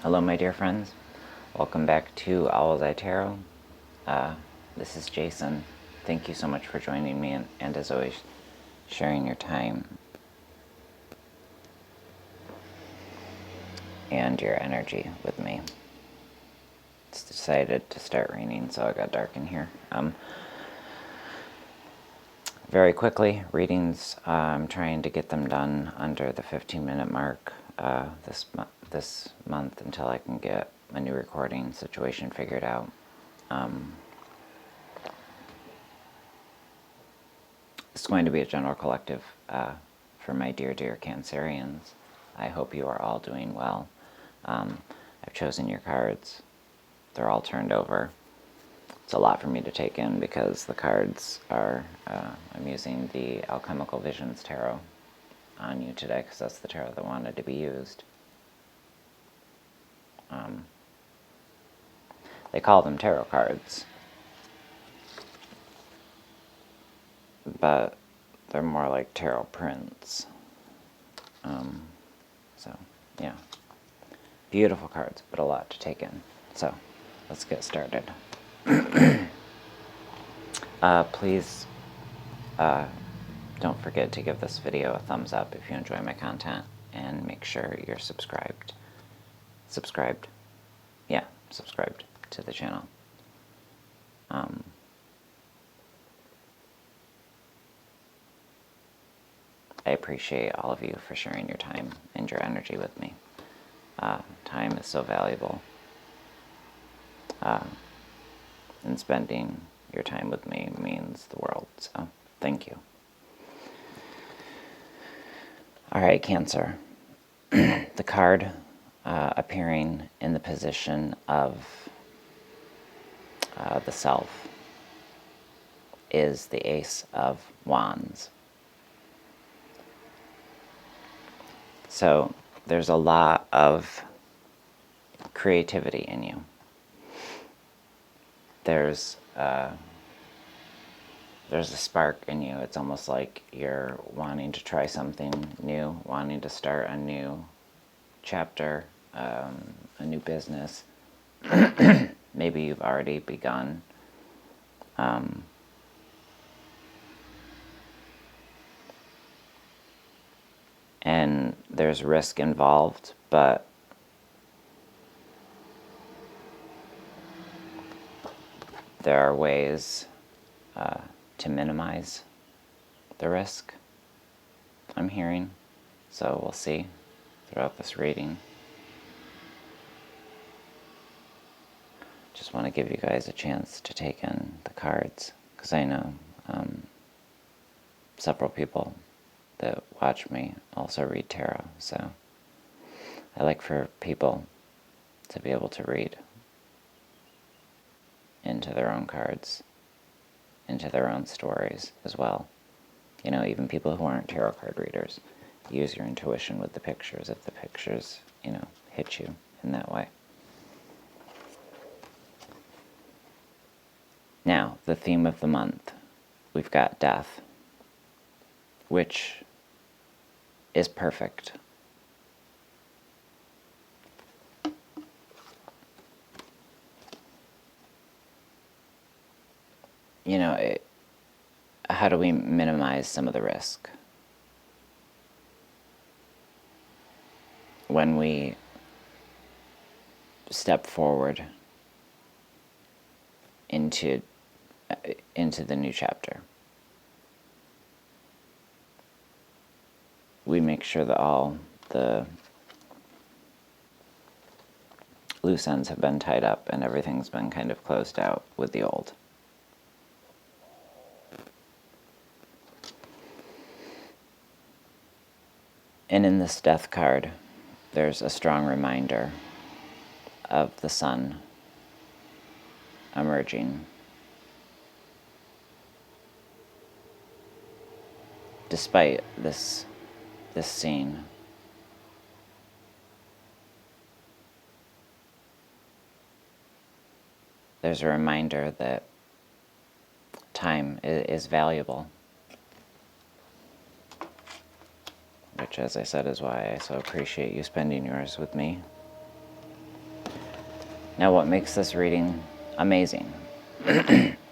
Hello, my dear friends. Welcome back to Owlets Tarot. This is Jason. Thank you so much for joining me and as always, sharing your time and your energy with me. It's decided to start raining, so it got dark in here. Very quickly, readings, I'm trying to get them done under the 15-minute mark this month until I can get a new recording situation figured out. It's going to be a general collective for my dear Cancerians. I hope you are all doing well. I've chosen your cards. They're all turned over. It's a lot for me to take in because the cards are, I'm using the Alchemical Visions Tarot on you today because that's the tarot that wanted to be used. They call them tarot cards, but they're more like tarot prints. So, yeah. Beautiful cards, but a lot to take in. So, let's get started. Please don't forget to give this video a thumbs up if you enjoy my content, and make sure you're subscribed. Subscribed to the channel. I appreciate all of you for sharing your time and your energy with me. Time is so valuable. And spending your time with me means the world, so thank you. Alright, Cancer. The card appearing in the position of the Self is the Ace of Wands. So there's a lot of creativity in you. There's a spark in you. It's almost like you're wanting to try something new, wanting to start a new chapter, a new business. Maybe you've already begun. And there's risk involved, but there are ways to minimize the risk, I'm hearing. So we'll see throughout this reading. Just want to give you guys a chance to take in the cards, because I know several people that watch me also read tarot, so I like for people to be able to read into their own cards, into their own stories as well. You know, even people who aren't tarot card readers, use your intuition with the pictures if the pictures, you know, hit you in that way. Now, the theme of the month, we've got death, which is perfect. You know, how do we minimize some of the risk? When we step forward into the new chapter, we make sure that all the loose ends have been tied up and everything's been kind of closed out with the old. And in this death card, there's a strong reminder of the sun emerging. Despite this scene, there's a reminder that time is valuable. Which, as I said, is why I so appreciate you spending yours with me. Now, what makes this reading amazing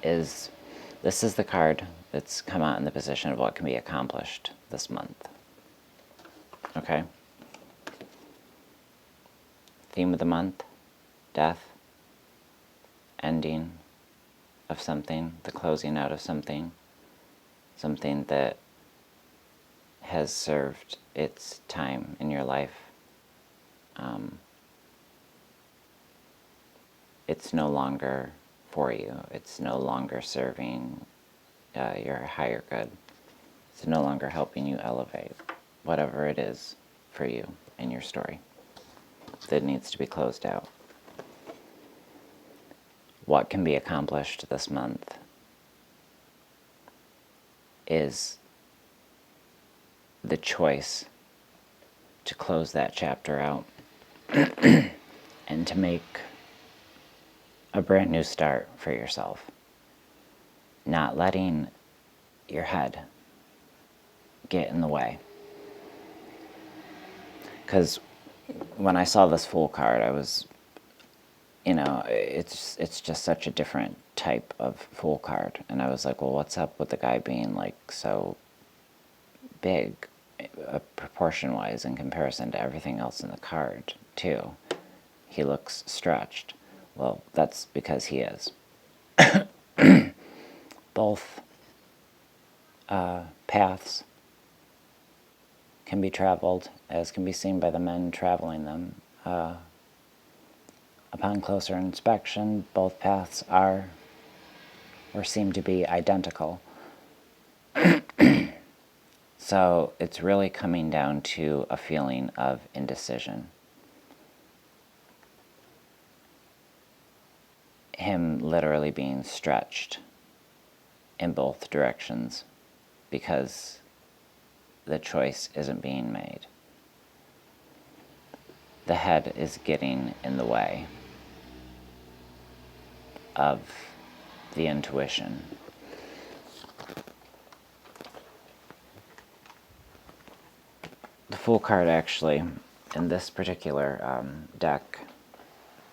is this is the card that's come out in the position of what can be accomplished this month. Okay? Theme of the month, death, ending of something, the closing out of something, something that has served its time in your life. It's no longer for you. It's no longer serving your higher good. It's no longer helping you elevate whatever it is for you in your story that needs to be closed out. What can be accomplished this month is the choice to close that chapter out and to make a brand new start for yourself. Not letting your head get in the way. Because when I saw this Fool card, I was, it's just such a different type of Fool card. And I was like, well, what's up with the guy being like so big, proportion-wise, in comparison to everything else in the card, too? He looks stretched. Well, that's because he is. Both paths can be traveled, as can be seen by the men traveling them. Upon closer inspection, both paths are or seem to be identical. So it's really coming down to a feeling of indecision. Him literally being stretched in both directions because the choice isn't being made. The head is getting in the way of the intuition. The Fool card actually, in this particular deck,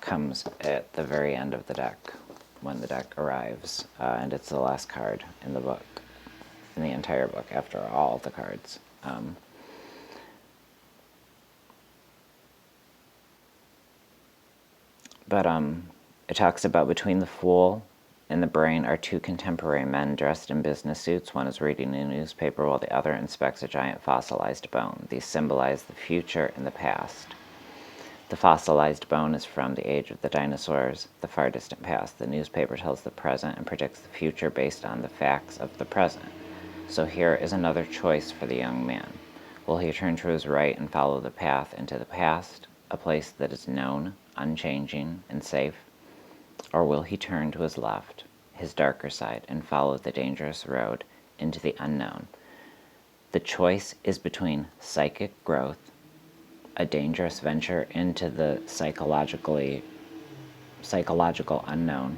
comes at the very end of the deck when the deck arrives, and it's the last card in the book, in the entire book, after all the cards. But it talks about between the Fool and the brain are two contemporary men dressed in business suits. One is reading a newspaper while the other inspects a giant fossilized bone. These symbolize the future and the past. The fossilized bone is from the age of the dinosaurs, the far distant past. The newspaper tells the present and predicts the future based on the facts of the present. So here is another choice for the young man. Will he turn to his right and follow the path into the past, a place that is known, unchanging, and safe? Or will he turn to his left, his darker side, and follow the dangerous road into the unknown? The choice is between psychic growth, a dangerous venture into the psychological unknown,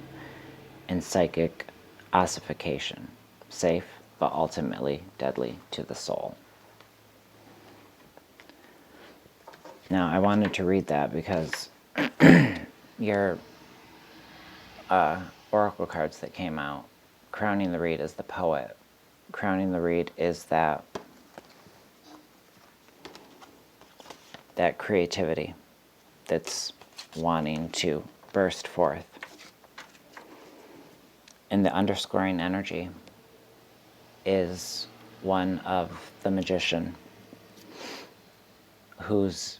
and psychic ossification, safe but ultimately deadly to the soul. Now, I wanted to read that because your oracle cards that came out, crowning the reed is the poet. Crowning the reed is that creativity that's wanting to burst forth. And the underscoring energy is one of the magician who's,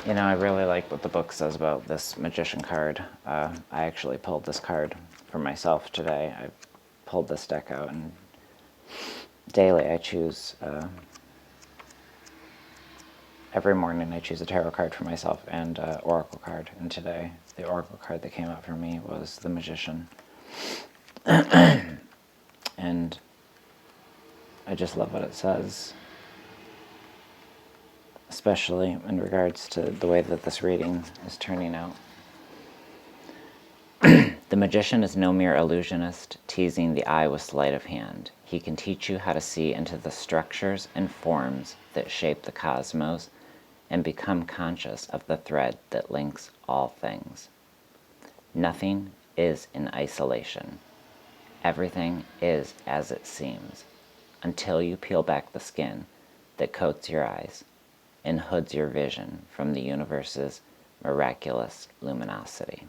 I really like what the book says about this magician card. I actually pulled this card for myself today. I pulled this deck out, and daily I choose, every morning I choose a tarot card for myself and an oracle card. And today, the oracle card that came out for me was the magician. And I just love what it says, especially in regards to the way that this reading is turning out. The magician is no mere illusionist, teasing the eye with sleight of hand. He can teach you how to see into the structures and forms that shape the cosmos and become conscious of the thread that links all things. Nothing is in isolation. Everything is as it seems, until you peel back the skin that coats your eyes and hoods your vision from the universe's miraculous luminosity.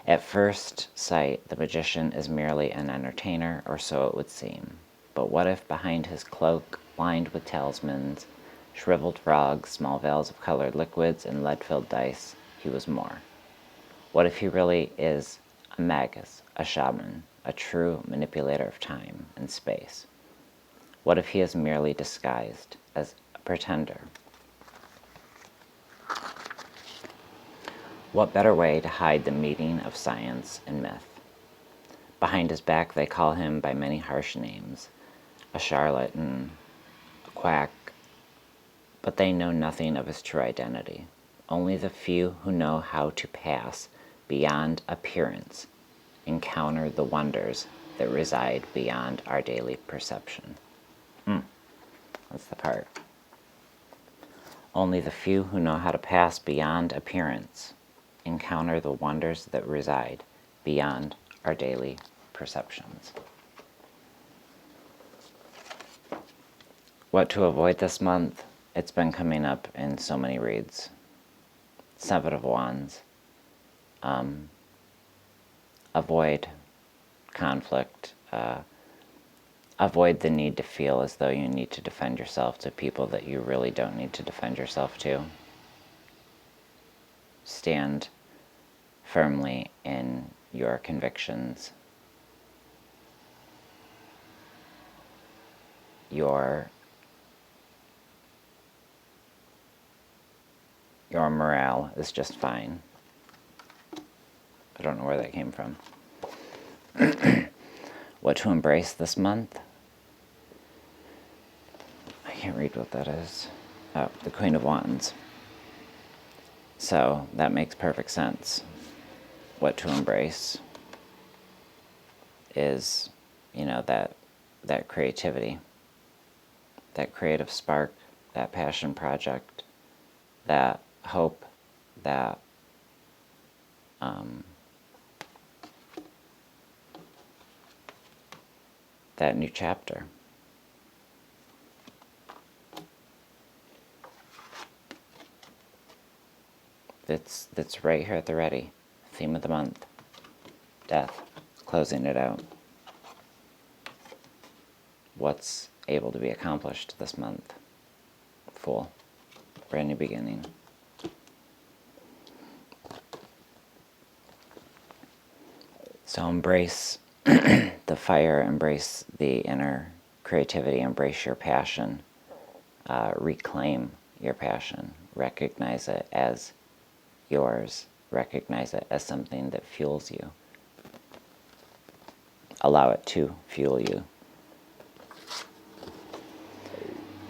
At first sight, the magician is merely an entertainer, or so it would seem. But what if behind his cloak, lined with talismans, shriveled frogs, small vials of colored liquids, and lead-filled dice, he was more? What if he really is a magus, a shaman, a true manipulator of time and space? What if he is merely disguised as a pretender? What better way to hide the meeting of science and myth? Behind his back they call him by many harsh names, a charlatan, a quack, but they know nothing of his true identity. Only the few who know how to pass beyond appearance encounter the wonders that reside beyond our daily perception. That's the part. Only the few who know how to pass beyond appearance encounter the wonders that reside beyond our daily perceptions. What to avoid this month? It's been coming up in so many reads. Seven of Wands. Avoid conflict. Avoid the need to feel as though you need to defend yourself to people that you really don't need to defend yourself to. Stand firmly in your convictions, your morale is just fine. I don't know where that came from. What to embrace this month? I can't read what that is. Oh, the Queen of Wands. So that makes perfect sense. What to embrace is, that creativity, that creative spark, that passion project, that hope, that that new chapter. That's right here at the ready. Theme of the month. Death. Closing it out. What's able to be accomplished this month? Fool. Brand new beginning. So embrace the fire, embrace the inner creativity, embrace your passion, reclaim your passion, recognize it as yours, recognize it as something that fuels you. Allow it to fuel you.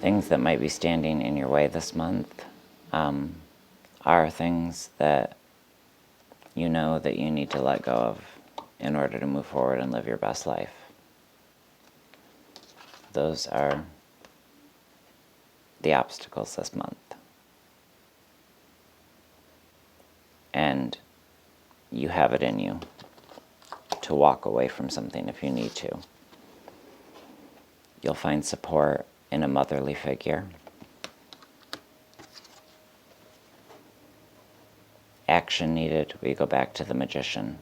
Things that might be standing in your way this month are things that you know that you need to let go of in order to move forward and live your best life. Those are the obstacles this month. And you have it in you to walk away from something if you need to. You'll find support in a motherly figure. Action needed, we go back to the magician.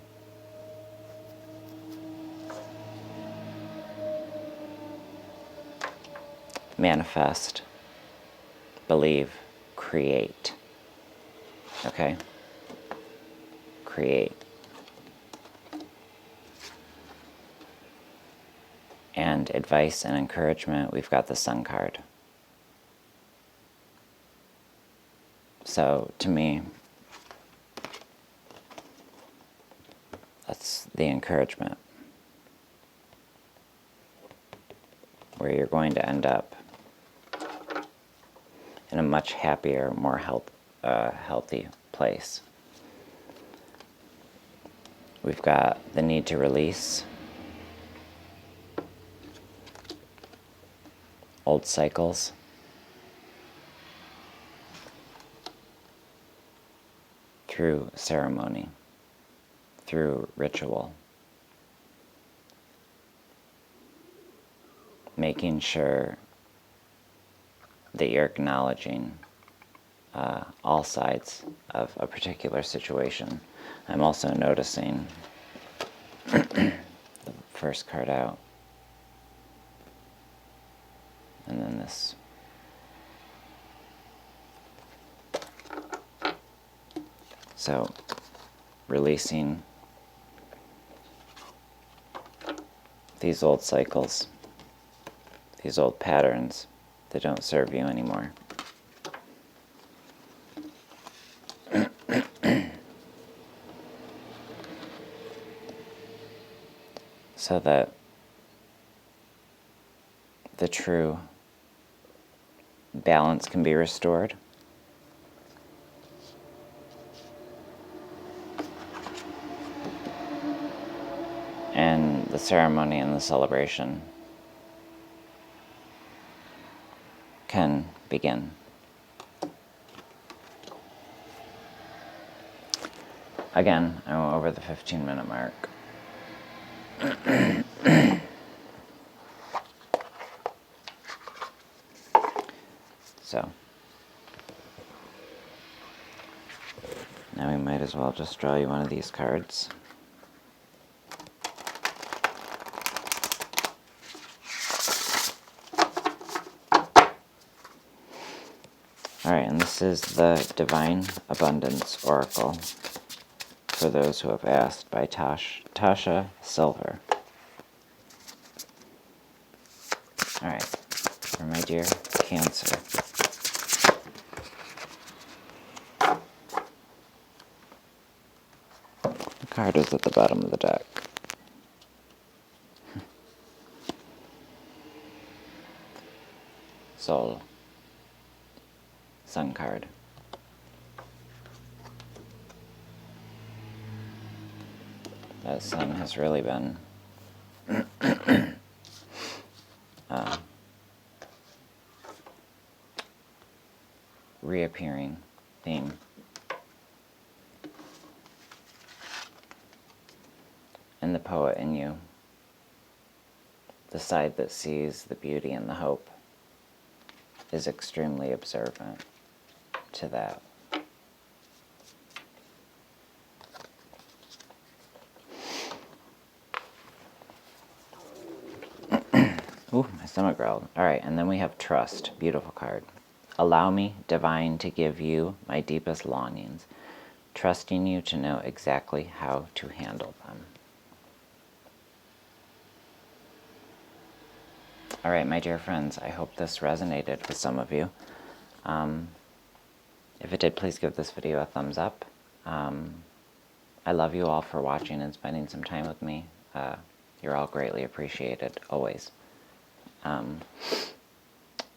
Manifest, believe, create. Okay? Create. And advice and encouragement, we've got the Sun card. So, to me, that's the encouragement. Where you're going to end up in a much happier, more healthy place. We've got the need to release old cycles, through ceremony, through ritual, making sure that you're acknowledging all sides of a particular situation. I'm also noticing the first card out, and then this. So, releasing these old cycles, these old patterns that don't serve you anymore. So that the true balance can be restored. And the ceremony and the celebration can begin. Again, I went over the 15-minute mark. So, now we might as well just draw you one of these cards. Alright, and this is the Divine Abundance Oracle, for those who have asked, by Tasha Silver. Alright, for my dear Cancer. The card is at the bottom of the deck. Soul. Sun card. That sun has really been reappearing theme. And the poet in you, the side that sees the beauty and the hope, is extremely observant to that. Ooh, my stomach growled. Alright, and then we have Trust. Beautiful card. Allow me, Divine, to give you my deepest longings, trusting you to know exactly how to handle them. Alright, my dear friends, I hope this resonated with some of you. If it did, please give this video a thumbs up. I love you all for watching and spending some time with me. You're all greatly appreciated, always.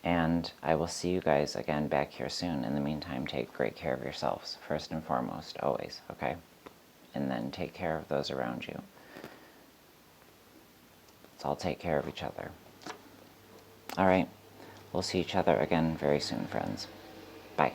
And I will see you guys again back here soon. In the meantime, take great care of yourselves, first and foremost, always, okay? And then take care of those around you. Let's all take care of each other. Alright, we'll see each other again very soon, friends. Bye.